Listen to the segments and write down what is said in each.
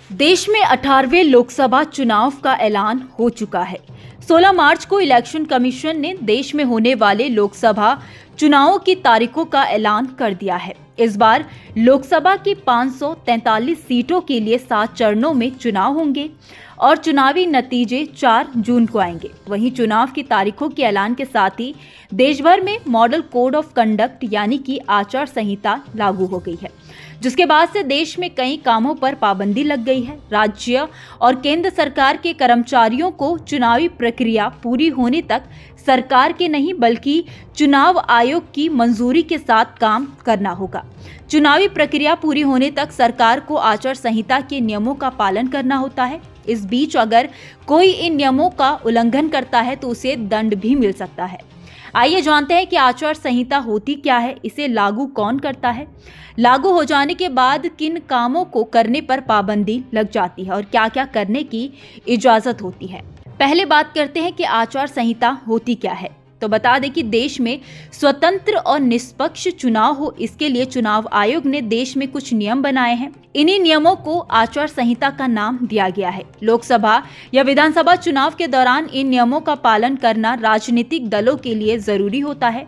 देश में 18वें लोकसभा चुनाव का ऐलान हो चुका है। 16 मार्च को इलेक्शन कमीशन ने देश में होने वाले लोकसभा चुनावों की तारीखों का ऐलान कर दिया है। इस बार लोकसभा की 543 सीटों के लिए 7 चरणों में चुनाव होंगे और चुनावी नतीजे 4 जून को आएंगे। वहीं चुनाव की तारीखों के ऐलान के साथ ही देश भर में मॉडल कोड ऑफ कंडक्ट यानी कि आचार संहिता लागू हो गई है, जिसके बाद से देश में कई कामों पर पाबंदी लग गई है। राज्य और केंद्र सरकार के कर्मचारियों को चुनावी प्रक्रिया पूरी होने तक सरकार के नहीं बल्कि चुनाव आयोग की मंजूरी के साथ काम करना होगा। चुनावी प्रक्रिया पूरी होने तक सरकार को आचार संहिता के नियमों का पालन करना होता है। इस बीच अगर कोई इन नियमों का उल्लंघन करता है तो उसे दंड भी मिल सकता है। आइए जानते हैं कि आचार संहिता होती क्या है, इसे लागू कौन करता है, लागू हो जाने के बाद किन कामों को करने पर पाबंदी लग जाती है और क्या क्या करने की इजाजत होती है। पहले बात करते हैं कि आचार संहिता होती क्या है। तो बता दें कि देश में स्वतंत्र और निष्पक्ष चुनाव हो, इसके लिए चुनाव आयोग ने देश में कुछ नियम बनाए हैं। इन्हीं नियमों को आचार संहिता का नाम दिया गया है। लोकसभा या विधानसभा चुनाव के दौरान इन नियमों का पालन करना राजनीतिक दलों के लिए जरूरी होता है।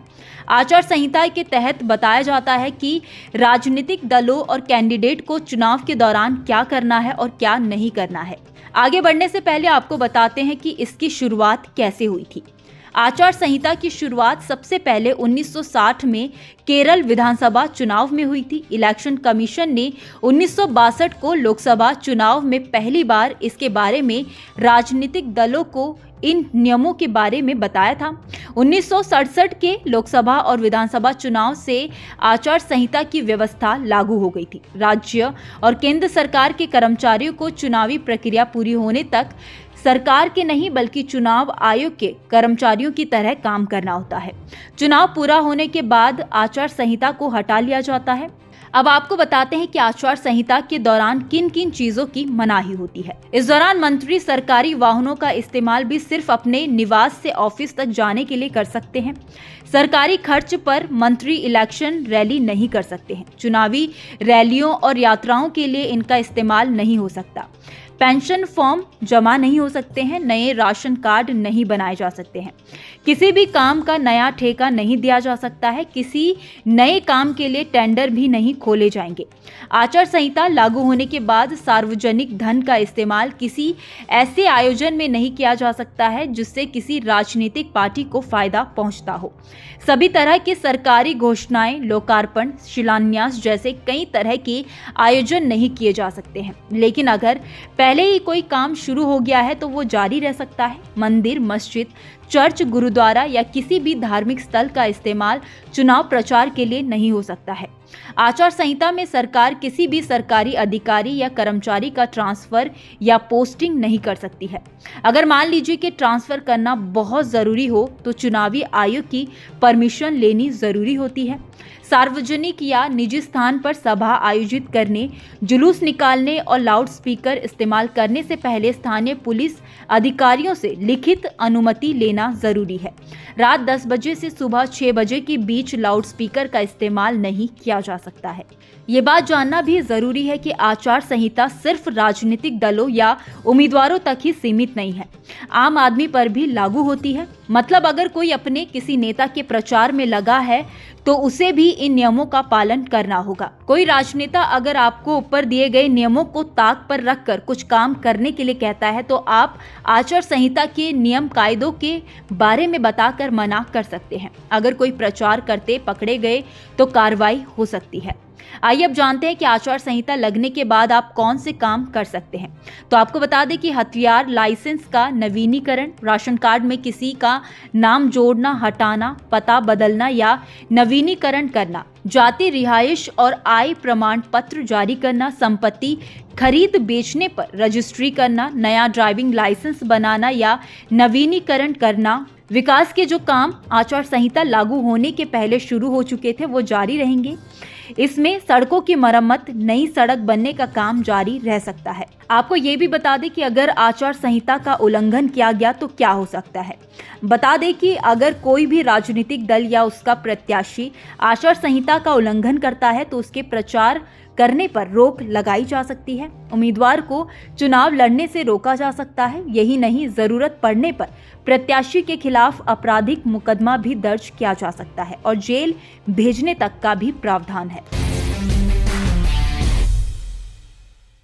आचार संहिता के तहत बताया जाता है कि राजनीतिक दलों और कैंडिडेट को चुनाव के दौरान क्या करना है और क्या नहीं करना है। आगे बढ़ने से पहले आपको बताते हैं कि इसकी शुरुआत कैसे हुई थी। आचार संहिता की शुरुआत सबसे पहले 1960 में केरल विधानसभा चुनाव में हुई थी। इलेक्शन कमीशन ने 1962 को लोकसभा चुनाव में पहली बार इसके बारे में राजनीतिक दलों को इन नियमों के बारे में बताया था। 1967 के लोकसभा और विधानसभा चुनाव से आचार संहिता की व्यवस्था लागू हो गई थी। राज्य और केंद्र सरकार के कर्मचारियों को चुनावी प्रक्रिया पूरी होने तक सरकार के नहीं बल्कि चुनाव आयोग के कर्मचारियों की तरह काम करना होता है। चुनाव पूरा होने के बाद आचार संहिता को हटा लिया जाता है। अब आपको बताते हैं कि आचार संहिता के दौरान किन किन चीजों की मनाही होती है। इस दौरान मंत्री सरकारी वाहनों का इस्तेमाल भी सिर्फ अपने निवास से ऑफिस तक जाने के लिए कर सकते हैं। सरकारी खर्च पर मंत्री इलेक्शन रैली नहीं कर सकते हैं। चुनावी रैलियों और यात्राओं के लिए इनका इस्तेमाल नहीं हो सकता। पेंशन फॉर्म जमा नहीं हो सकते हैं। नए राशन कार्ड नहीं बनाए जा सकते हैं। किसी भी काम का नया ठेका नहीं दिया जा सकता है। किसी नए काम के लिए टेंडर भी नहीं खोले जाएंगे। आचार संहिता लागू होने के बाद सार्वजनिक धन का इस्तेमाल किसी ऐसे आयोजन में नहीं किया जा सकता है जिससे किसी राजनीतिक पार्टी को फायदा पहुंचता हो। सभी तरह के सरकारी घोषणाएं, लोकार्पण, शिलान्यास जैसे कई तरह के आयोजन नहीं किए जा सकते हैं। लेकिन अगर पहले ही कोई काम शुरू हो गया है तो वो जारी रह सकता है। मंदिर, मस्जिद, चर्च, गुरुद्वारा या किसी भी धार्मिक स्थल का इस्तेमाल चुनाव प्रचार के लिए नहीं हो सकता है। आचार संहिता में सरकार किसी भी सरकारी अधिकारी या कर्मचारी का ट्रांसफर या पोस्टिंग नहीं कर सकती है। अगर मान लीजिए कि ट्रांसफर करना बहुत जरूरी हो तो चुनावी आयोग की परमिशन लेनी जरूरी होती है। सार्वजनिक या निजी स्थान पर सभा आयोजित करने, जुलूस निकालने और लाउड स्पीकर इस्तेमाल करने से पहले स्थानीय पुलिस अधिकारियों से लिखित अनुमति लेना जरूरी है। रात 10 बजे से सुबह 6 बजे के बीच लाउड स्पीकर का इस्तेमाल नहीं किया जा सकता है। ये बात जानना भी जरूरी है कि आचार संहिता सिर्फ राजनीतिक दलों या उम्मीदवारों तक ही सीमित नहीं है, आम आदमी पर भी लागू होती है। मतलब अगर कोई अपने किसी नेता के प्रचार में लगा है तो उसे भी इन नियमों का पालन करना होगा। कोई राजनेता अगर आपको ऊपर दिए गए नियमों को ताक पर रखकर कुछ काम करने के लिए कहता है तो आप आचार संहिता के नियम कायदों के बारे में बताकर मना कर सकते हैं। अगर कोई प्रचार करते पकड़े गए तो कार्रवाई हो सकती है। आइए अब जानते हैं कि आचार संहिता लगने के बाद आप कौन से काम कर सकते हैं। तो आपको बता दें कि हथियार लाइसेंस का नवीनीकरण, राशन कार्ड में किसी का नाम जोड़ना, हटाना, पता बदलना या नवीनीकरण करना, जाति, रिहाइश और आय प्रमाण पत्र जारी करना, संपत्ति खरीद बेचने पर रजिस्ट्री करना, नया ड्राइविंग लाइसेंस बनाना या नवीनीकरण करना। विकास के जो काम आचार संहिता लागू होने के पहले शुरू हो चुके थे वो जारी रहेंगे। इसमें सड़कों की मरम्मत, नई सड़क बनने का काम जारी रह सकता है। आपको ये भी बता दें कि अगर आचार संहिता का उल्लंघन किया गया तो क्या हो सकता है। बता दें कि अगर कोई भी राजनीतिक दल या उसका प्रत्याशी आचार संहिता का उल्लंघन करता है तो उसके प्रचार करने पर रोक लगाई जा सकती है। उम्मीदवार को चुनाव लड़ने से रोका जा सकता है। यही नहीं, जरूरत पड़ने पर प्रत्याशी के खिलाफ आपराधिक मुकदमा भी दर्ज किया जा सकता है और जेल भेजने तक का भी प्रावधान है।